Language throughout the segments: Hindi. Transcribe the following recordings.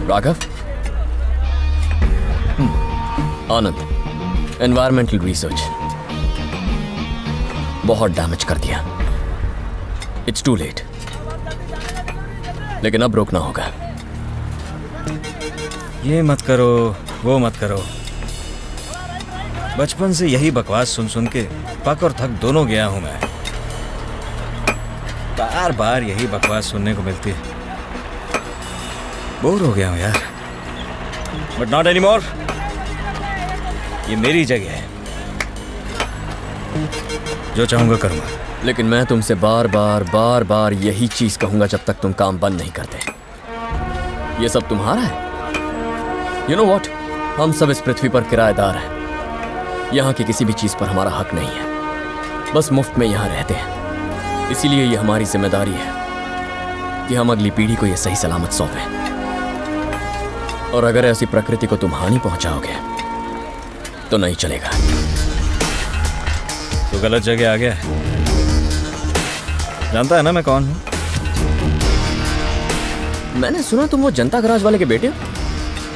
राघव, आनंद, एनवायरमेंटल रिसर्च बहुत डैमेज कर दिया। इट्स टू लेट, लेकिन अब रोकना होगा। ये मत करो, वो मत करो। बचपन से यही बकवास सुन सुन के पक और थक दोनों गया हूं मैं। बार बार यही बकवास सुनने को मिलती है। बोर हो गया हूं यार। But not any more. ये मेरी जगह है, जो चाहूंगा करूंगा। लेकिन मैं तुमसे बार बार यही चीज कहूंगा जब तक तुम काम बंद नहीं करते। ये सब तुम्हारा है। यू नो वॉट, हम सब इस पृथ्वी पर किराएदार हैं। यहाँ की किसी भी चीज पर हमारा हक नहीं है, बस मुफ्त में यहाँ रहते हैं। इसीलिए ये हमारी जिम्मेदारी है कि हम अगली पीढ़ी को ये सही सलामत सौंपें। और अगर ऐसी प्रकृति को तुम हानि पहुंचाओगे तो नहीं चलेगा। तो गलत जगह आ गया है। जानता है ना मैं कौन हूं? मैंने सुना तुम वो जनता गराज वाले के बेटे हो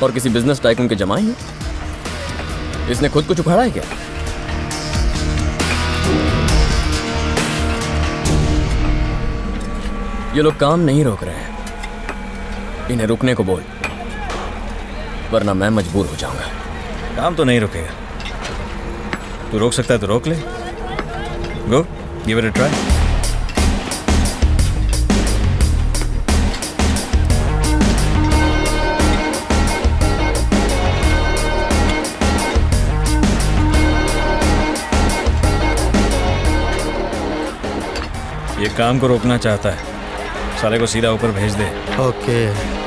और किसी बिजनेस टाइकून के जमाई हो। इसने खुद कुछ उखाड़ा है क्या? ये लोग काम नहीं रोक रहे हैं, इन्हें रुकने को बोल, वरना मैं मजबूर हो जाऊंगा। काम तो नहीं रुकेगा। तू रोक सकता है तो रोक ले। गो, गिव इट अ ट्राई। ये काम को रोकना चाहता है, साले को सीधा ऊपर भेज दे। ओके।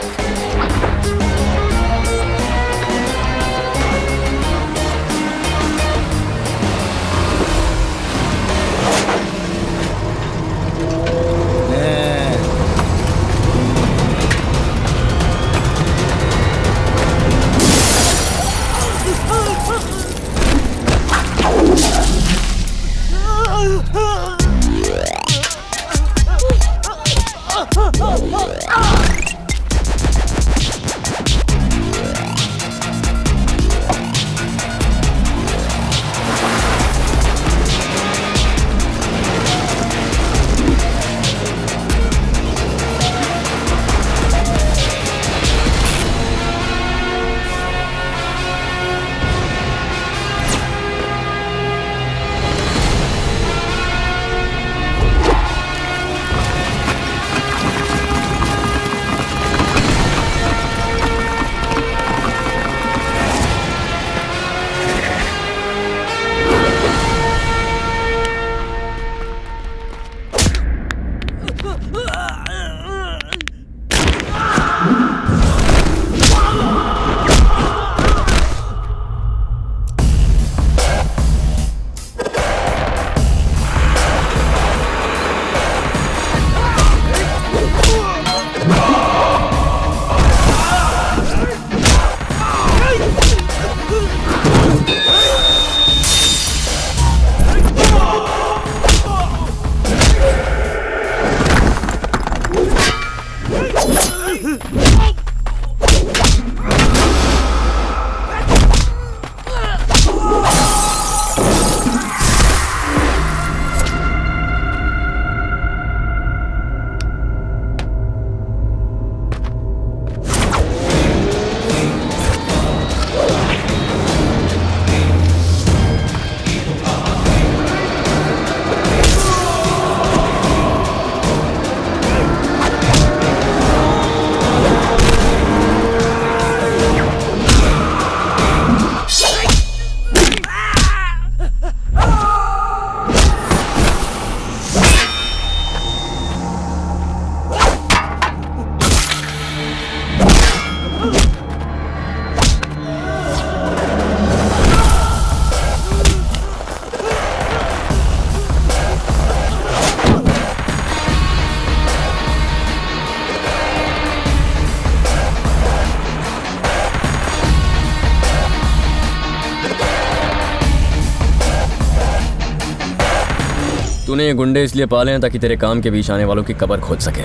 तूने ये गुंडे इसलिए पाले हैं ताकि तेरे काम के बीच आने वालों की कब्र खोद सके।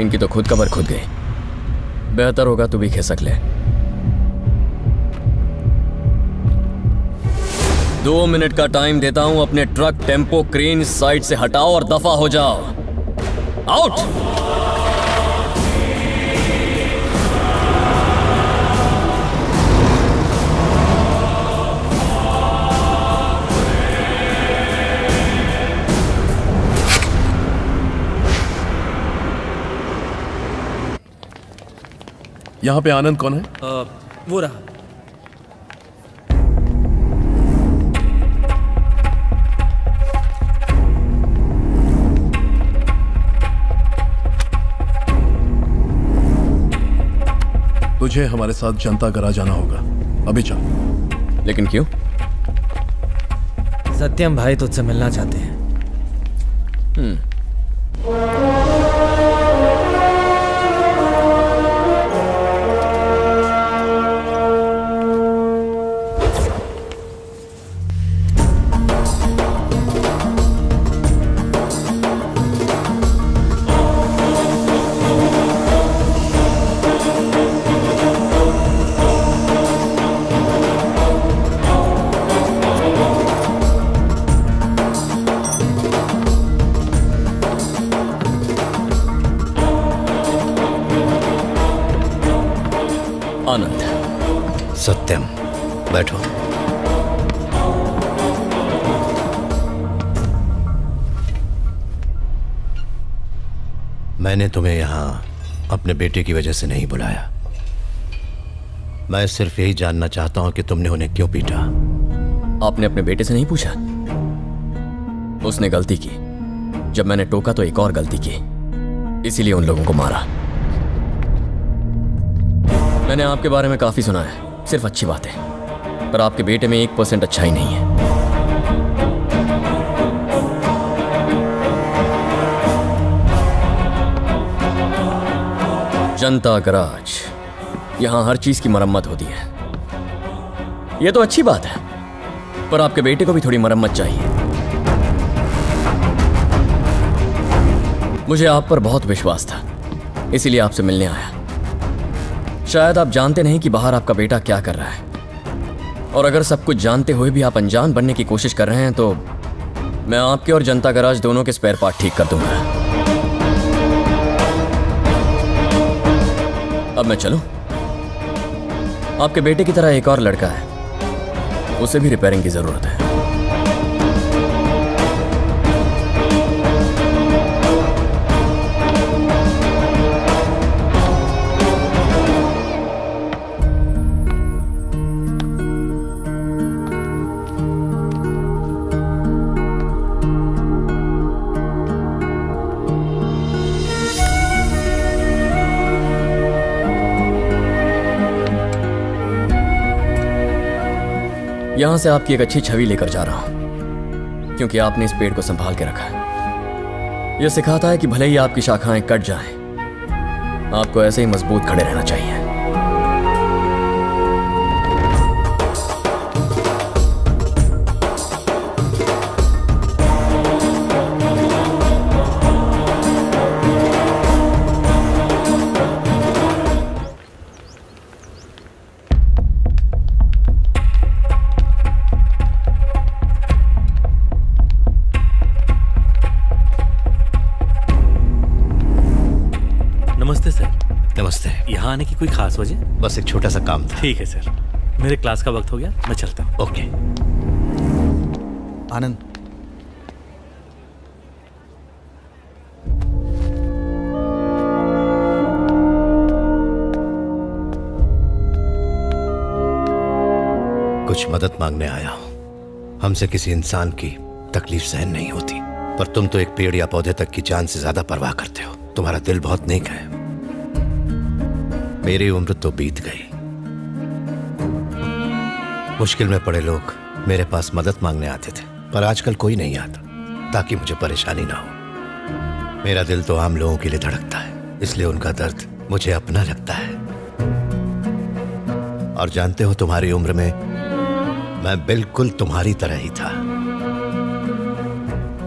इनकी तो खुद कब्र खुद गई। बेहतर होगा तू भी खिसक ले। 2 मिनट का टाइम देता हूं, अपने ट्रक, टेम्पो, क्रेन साइड से हटाओ और दफा हो जाओ। आउट। यहाँ पे आनंद कौन है? वो रहा। तुझे हमारे साथ जनता गराज जाना होगा, अभी चल। लेकिन क्यों? सत्यम भाई तुझसे मिलना चाहते हैं। आनंद। सत्यम, बैठो। मैंने तुम्हें यहां अपने बेटे की वजह से नहीं बुलाया। मैं सिर्फ यही जानना चाहता हूं कि तुमने उन्हें क्यों पीटा। आपने अपने बेटे से नहीं पूछा? उसने गलती की, जब मैंने टोका तो एक और गलती की, इसीलिए उन लोगों को मारा। मैंने आपके बारे में काफी सुना है, सिर्फ अच्छी बातें, पर आपके बेटे में 1% अच्छाई नहीं है। जनता गराज, यहां हर चीज की मरम्मत होती है। यह तो अच्छी बात है, पर आपके बेटे को भी थोड़ी मरम्मत चाहिए। मुझे आप पर बहुत विश्वास था, इसीलिए आपसे मिलने आया। शायद आप जानते नहीं कि बाहर आपका बेटा क्या कर रहा है, और अगर सब कुछ जानते हुए भी आप अनजान बनने की कोशिश कर रहे हैं तो मैं आपके और जनता गराज दोनों के स्पेयर पार्ट ठीक कर दूंगा। अब मैं चलूं? आपके बेटे की तरह एक और लड़का है, उसे भी रिपेयरिंग की जरूरत है। यहां से आपकी एक अच्छी छवि लेकर जा रहा हूं, क्योंकि आपने इस पेड़ को संभाल के रखा है। यह सिखाता है कि भले ही आपकी शाखाएं कट जाएं, आपको ऐसे ही मजबूत खड़े रहना चाहिए। नमस्ते सर। नमस्ते। यहाँ आने की कोई खास वजह? बस एक छोटा सा काम था। ठीक है सर, मेरे क्लास का वक्त हो गया, मैं चलता हूँ। ओके। आनंद, कुछ मदद मांगने आया हूं। हमसे किसी इंसान की तकलीफ सहन नहीं होती, पर तुम तो एक पेड़ या पौधे तक की जान से ज्यादा परवाह करते हो। तुम्हारा दिल बहुत नेक है। मेरी उम्र तो बीत गई। मुश्किल में पड़े लोग मेरे पास मदद मांगने आते थे, पर आजकल कोई नहीं आता, ताकि मुझे परेशानी ना हो। मेरा दिल तो आम लोगों के लिए धड़कता है, इसलिए उनका दर्द मुझे अपना लगता है। और जानते हो, तुम्हारी उम्र में मैं बिल्कुल तुम्हारी तरह ही था।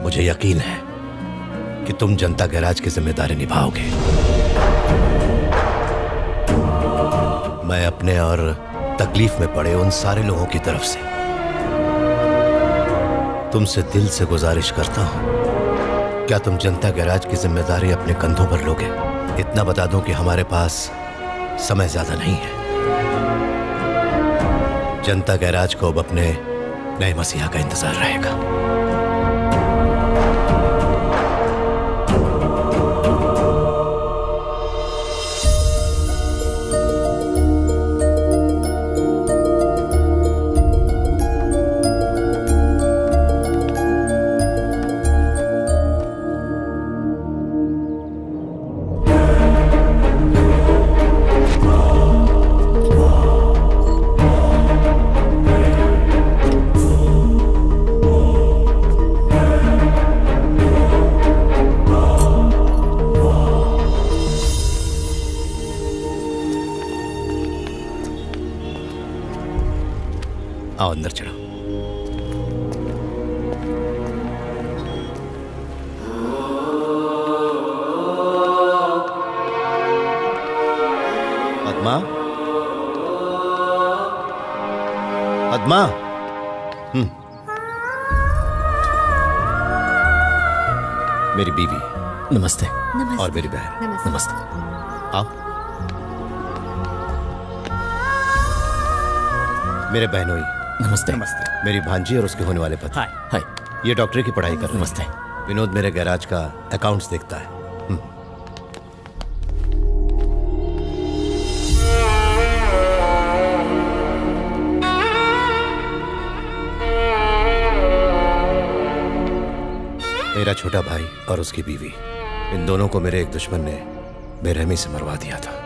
मुझे यकीन है कि तुम जनता गैराज की जिम्मेदारी निभाओगे। अपने और तकलीफ में पड़े उन सारे लोगों की तरफ से तुमसे दिल से गुजारिश करता हूं, क्या तुम जनता गैराज की जिम्मेदारी अपने कंधों पर लोगे? इतना बता दूं कि हमारे पास समय ज्यादा नहीं है। जनता गैराज को अब अपने नए मसीहा का इंतजार रहेगा। आओ अंदर चलो। पद्मा, पद्मा। मेरी बीवी नमस्ते। और मेरी बहन। नमस्ते। आओ। मेरे बहनोई। नमस्ते। मेरी भांजी और उसके होने वाले पति। हाय। हाय। ये डॉक्टरी की पढ़ाई कर रहे हैं। नमस्ते। विनोद मेरे गैराज का अकाउंट्स देखता है। मेरा छोटा भाई और उसकी बीवी, इन दोनों को मेरे एक दुश्मन ने बेरहमी से मरवा दिया था।